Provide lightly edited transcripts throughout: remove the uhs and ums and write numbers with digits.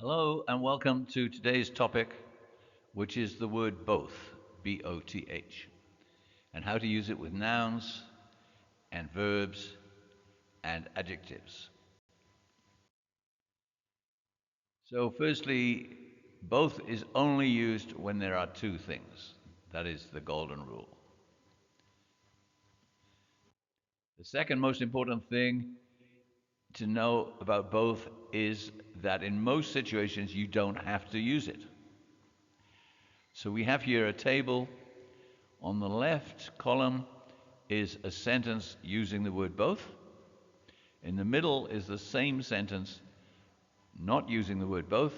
Hello and welcome to today's topic, which is the word both, B-O-T-H, and how to use it with nouns and verbs and adjectives. So firstly, both is only used when there are two things. That is the golden rule. The second most important thing to know about both is that in most situations you don't have to use it. So we have here a table. On the left column is a sentence using the word both. In the middle is the same sentence not using the word both,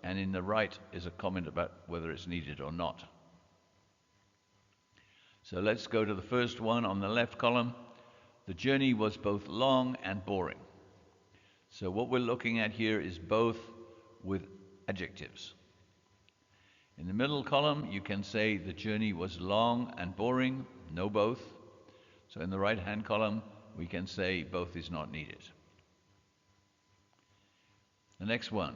and in the right is a comment about whether it's needed or not. So let's go to the first one on the left column. The journey was both long and boring. So what we're looking at here is both with adjectives. In the middle column, you can say the journey was long and boring, no both. So in the right-hand column, we can say both is not needed. The next one,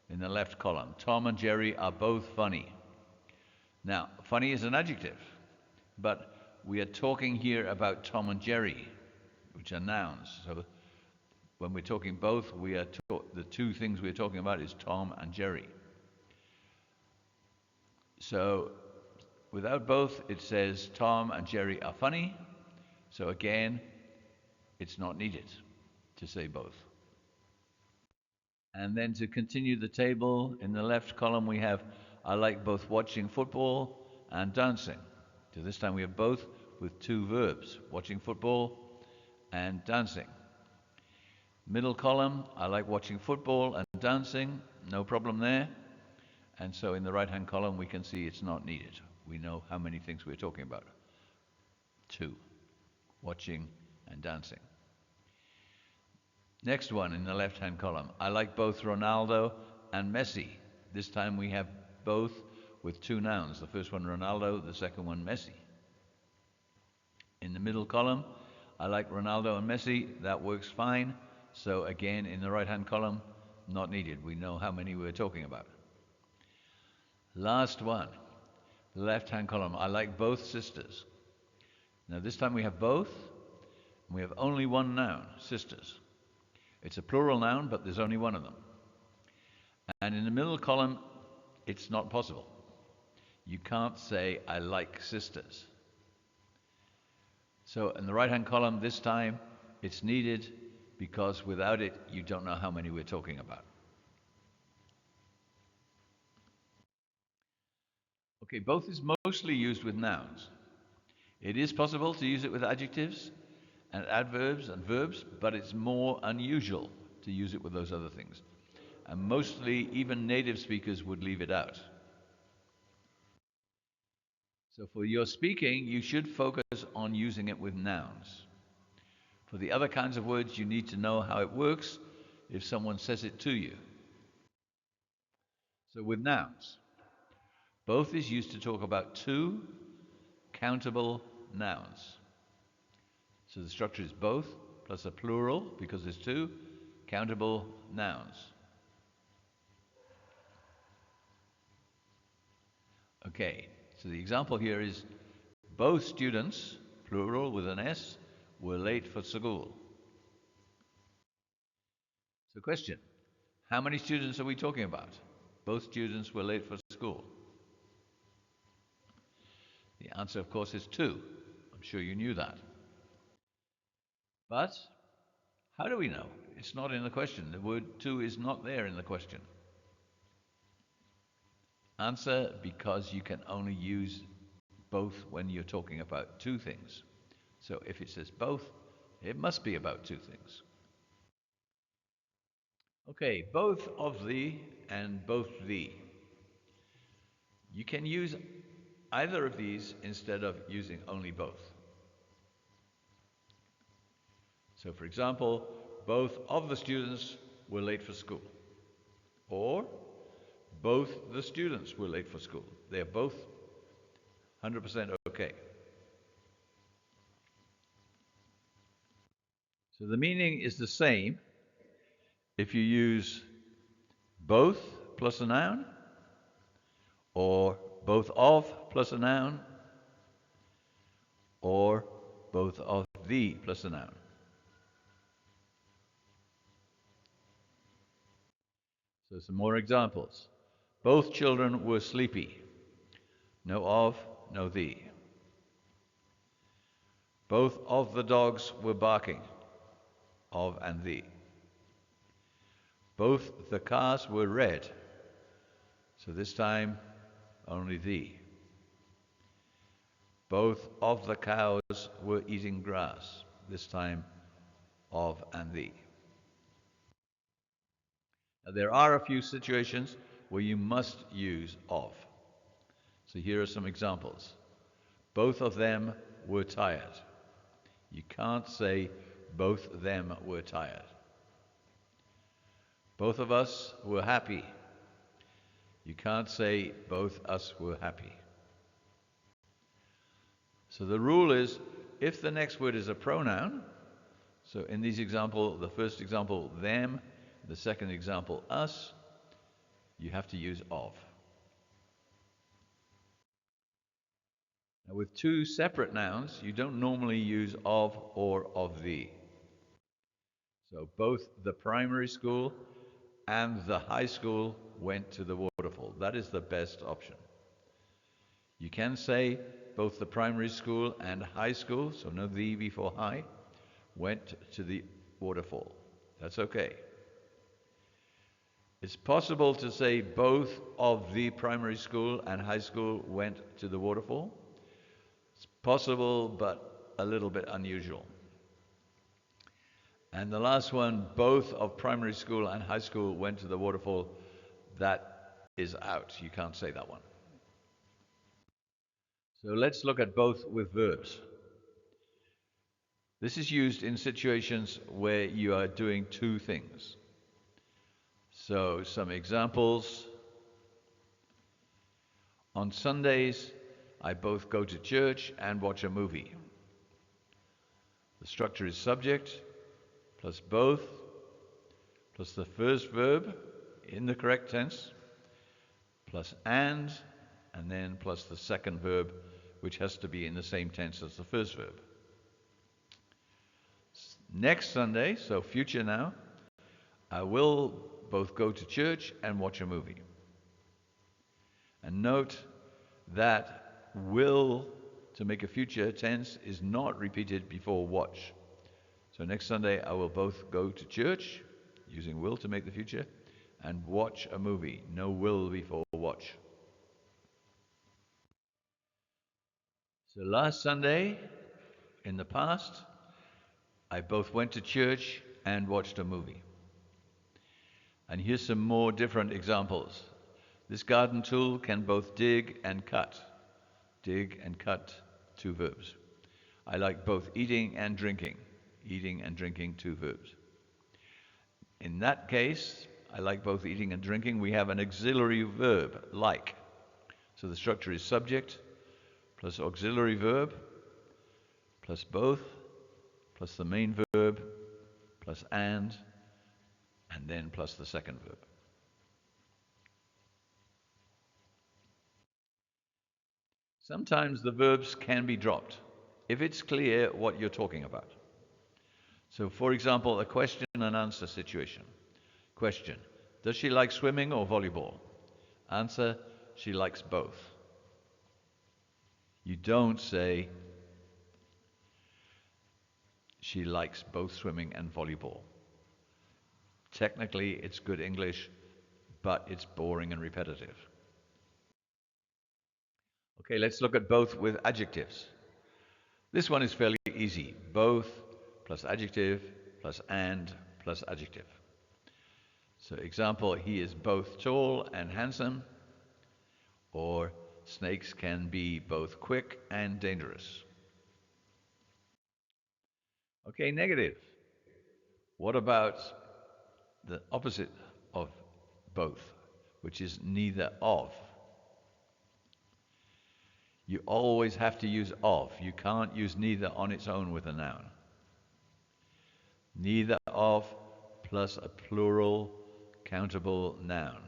in the left column, Tom and Jerry are both funny. Now, funny is an adjective, but we are talking here about Tom and Jerry, which are nouns. So when we're talking both, the two things we're talking about is Tom and Jerry. So without both, it says Tom and Jerry are funny. So again, it's not needed to say both. And then to continue the table, in the left column we have, I like both watching football and dancing. So this time we have both with two verbs, watching football and dancing. Middle column, I like watching football and dancing, no problem there. And so in the right-hand column we can see it's not needed. We know how many things we're talking about. Two, watching and dancing. Next one in the left-hand column. I like both Ronaldo and Messi. This time we have both with two nouns. The first one Ronaldo, the second one Messi. In the middle column, I like Ronaldo and Messi. That works fine. So again, in the right-hand column, not needed. We know how many we're talking about. Last one, the left-hand column. I like both sisters. Now this time we have both, and we have only one noun, sisters. It's a plural noun, but there's only one of them. And in the middle column, it's not possible. You can't say, I like sisters. So in the right-hand column, this time, it's needed because without it, you don't know how many we're talking about. Okay, both is mostly used with nouns. It is possible to use it with adjectives and adverbs and verbs, but it's more unusual to use it with those other things. And mostly, even native speakers would leave it out. So for your speaking, you should focus on using it with nouns. For the other kinds of words, you need to know how it works if someone says it to you. So with nouns, both is used to talk about two countable nouns. So the structure is both plus a plural, because there's two, countable nouns. Okay, so the example here is both students, plural with an S, were late for school. So question, how many students are we talking about? Both students were late for school. The answer, of course, is two. I'm sure you knew that. But how do we know? It's not in the question. The word two is not there in the question. Answer, because you can only use both when you're talking about two things. So if it says both, it must be about two things. Okay, both of the and both the. You can use either of these instead of using only both. So for example, both of the students were late for school. Or both the students were late for school. They're both 100% okay. So the meaning is the same if you use both plus a noun, or both of plus a noun, or both of the plus a noun. So some more examples. Both children were sleepy. No of, no the. Both of the dogs were barking. Of and the. Both the cars were red. So this time, only the. Both of the cows were eating grass. This time, of and the. Now, there are a few situations where you must use of. So here are some examples. Both of them were tired. You can't say both them were tired. Both of us were happy. You can't say both us were happy. So the rule is, if the next word is a pronoun, so in these example, the first example, them, the second example, us, you have to use of. Now with two separate nouns, you don't normally use of or of the. So both the primary school and the high school went to the waterfall. That is the best option. You can say both the primary school and high school, so no the before high, went to the waterfall. That's okay. It's possible to say both of the primary school and high school went to the waterfall. It's possible, but a little bit unusual. And the last one, both of primary school and high school went to the waterfall. That is out. You can't say that one. So let's look at both with verbs. This is used in situations where you are doing two things. So some examples. On Sundays, I both go to church and watch a movie. The structure is subject plus both plus the first verb in the correct tense plus and then plus the second verb, which has to be in the same tense as the first verb. Next Sunday, so future now, I will both go to church and watch a movie. And note that will, to make a future tense, is not repeated before watch. So next Sunday I will both go to church, using will to make the future, and watch a movie. No will before watch. So last Sunday, in the past, I both went to church and watched a movie. And here's some more different examples. This garden tool can both dig and cut. Dig and cut, two verbs. I like both eating and drinking. Eating and drinking, two verbs. In that case, I like both eating and drinking. We have an auxiliary verb, like. So the structure is subject plus auxiliary verb plus both plus the main verb plus and then plus the second verb. Sometimes the verbs can be dropped if it's clear what you're talking about. So for example, a question and answer situation. Question, does she like swimming or volleyball? Answer, she likes both. You don't say she likes both swimming and volleyball. Technically, it's good English, but it's boring and repetitive. Okay, let's look at both with adjectives. This one is fairly easy. Both plus adjective plus and plus adjective. So example, he is both tall and handsome, or snakes can be both quick and dangerous. Okay, negative. What about the opposite of both, which is neither of? You always have to use of. You can't use neither on its own with a noun. Neither of plus a plural countable noun.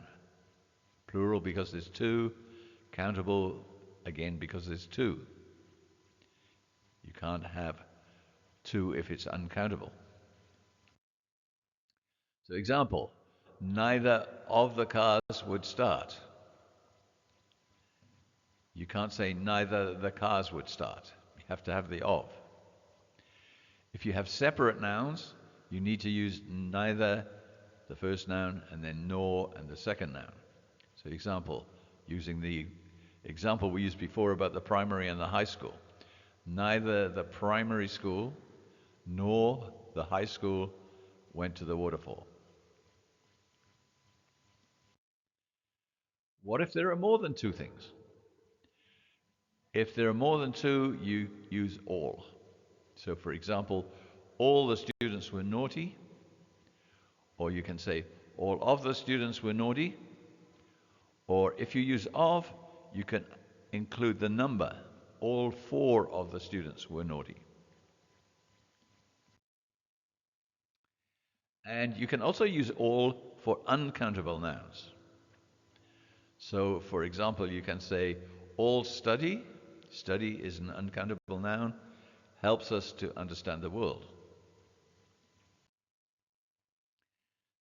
Plural because there's two, countable again because there's two. You can't have two if it's uncountable. So example, neither of the cars would start. You can't say neither the cars would start. You have to have the of. If you have separate nouns, you need to use neither, the first noun, and then nor and the second noun. So example, using the example we used before about the primary and the high school. Neither the primary school nor the high school went to the waterfall. What if there are more than two things? If there are more than two, you use all. So for example, all the students were naughty, or you can say all of the students were naughty, or if you use of, you can include the number. All four of the students were naughty. And you can also use all for uncountable nouns. So, for example, you can say all study, study is an uncountable noun, helps us to understand the world.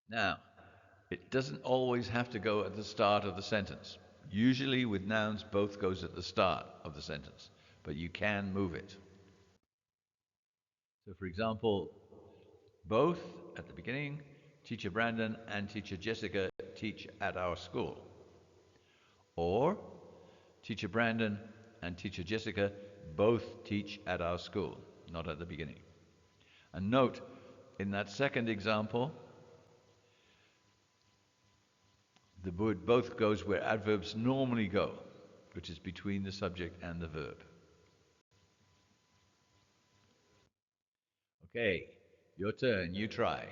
Now, it doesn't always have to go at the start of the sentence. Usually with nouns, both goes at the start of the sentence, but you can move it. So, for example, both at the beginning, Teacher Brandon and Teacher Jessica teach at our school. Or, Teacher Brandon and Teacher Jessica both teach at our school, not at the beginning. And note, in that second example, the word both goes where adverbs normally go, which is between the subject and the verb. Okay, your turn, you try.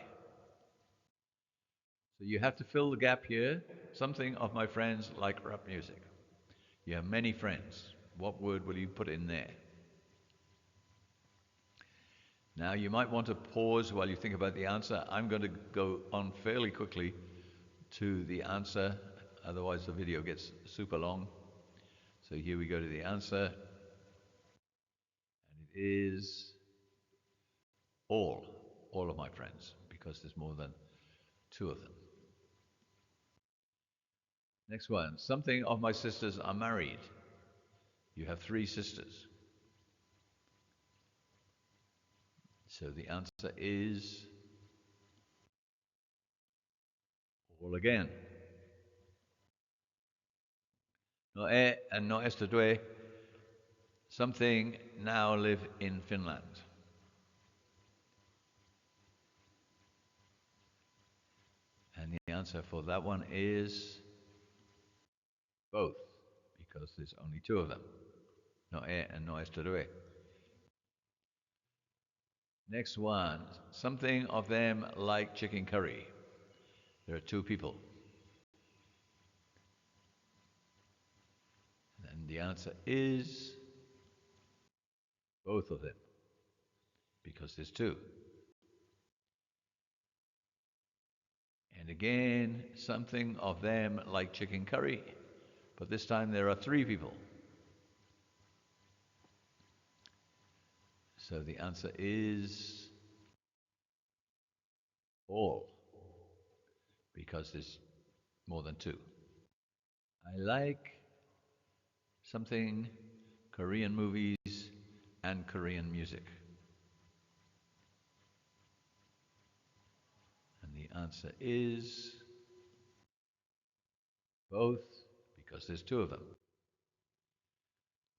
So you have to fill the gap here. Something of my friends like rap music. You have many friends. What word will you put in there? Now you might want to pause while you think about the answer. I'm going to go on fairly quickly to the answer, otherwise the video gets super long. So here we go to the answer, and it is all of my friends, because there's more than two of them. Next one, something of my sisters are married. You have three sisters. So the answer is all again. No e and no este due. Something now live in Finland. And the answer for that one is both, because there's only two of them. No e and no este due. Next one, something of them like chicken curry. There are two people. And the answer is both of them, because there's two. And again, something of them like chicken curry, but this time there are three people. So the answer is all, because there's more than two. I like something Korean movies and Korean music. And the answer is both, because there's two of them.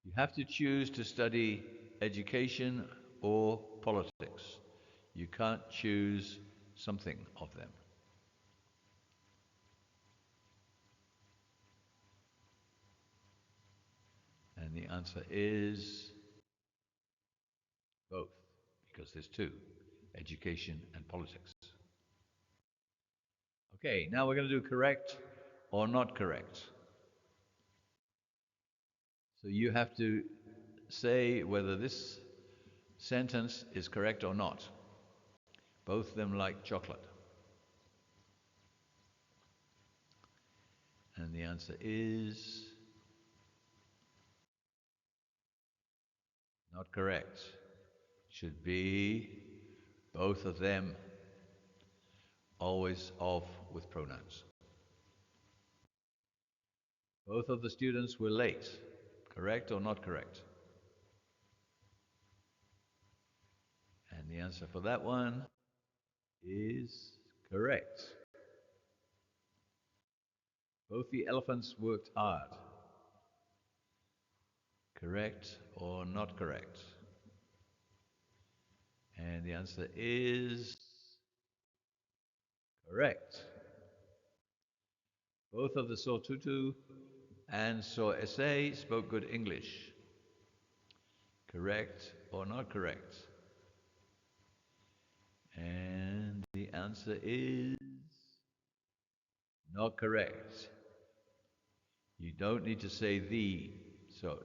You have to choose to study education or politics. You can't choose something of them. And the answer is both, because there's two, education and politics. Okay, now we're going to do correct or not correct. So you have to say whether this sentence is correct or not. Both of them like chocolate. And the answer is not correct. Should be both of them, always of with pronouns. Both of the students were late. Correct or not correct? And the answer for that one is correct. Both the elephants worked hard. Correct or not correct? And the answer is correct. Both of the Tutu and SA spoke good English. Correct or not correct? And the answer is not correct. You don't need to say the. So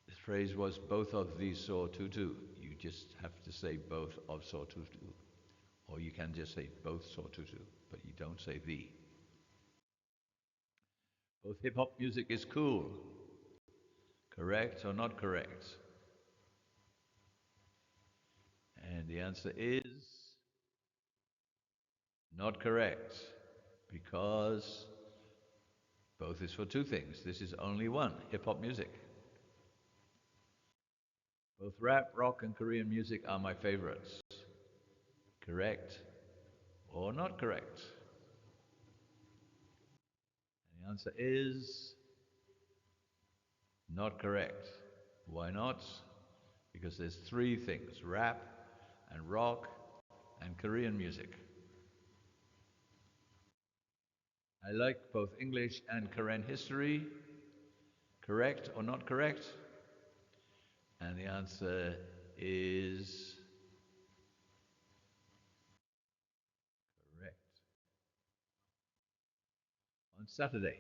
the phrase was both of these saw tutu. You just have to say both of saw tutu. Or you can just say both saw tutu, but you don't say the. Both hip hop music is cool. Correct or not correct? And the answer is not correct, because both is for two things. This is only one, hip hop music. Both rap, rock, and Korean music are my favorites. Correct or not correct? And the answer is not correct. Why not? Because there's three things, rap and rock and Korean music. I like both English and Korean history. Correct or not correct? And the answer is correct. On Saturday,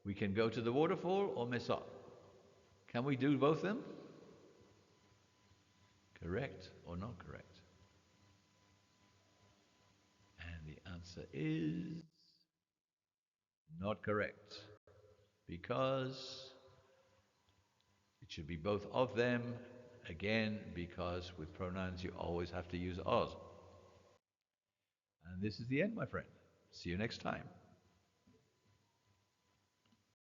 we can go to the waterfall or Mesot. Can we do both of them? Correct or not correct? And the answer is not correct, because it should be both of them, again, because with pronouns you always have to use os. And this is the end, my friend. See you next time.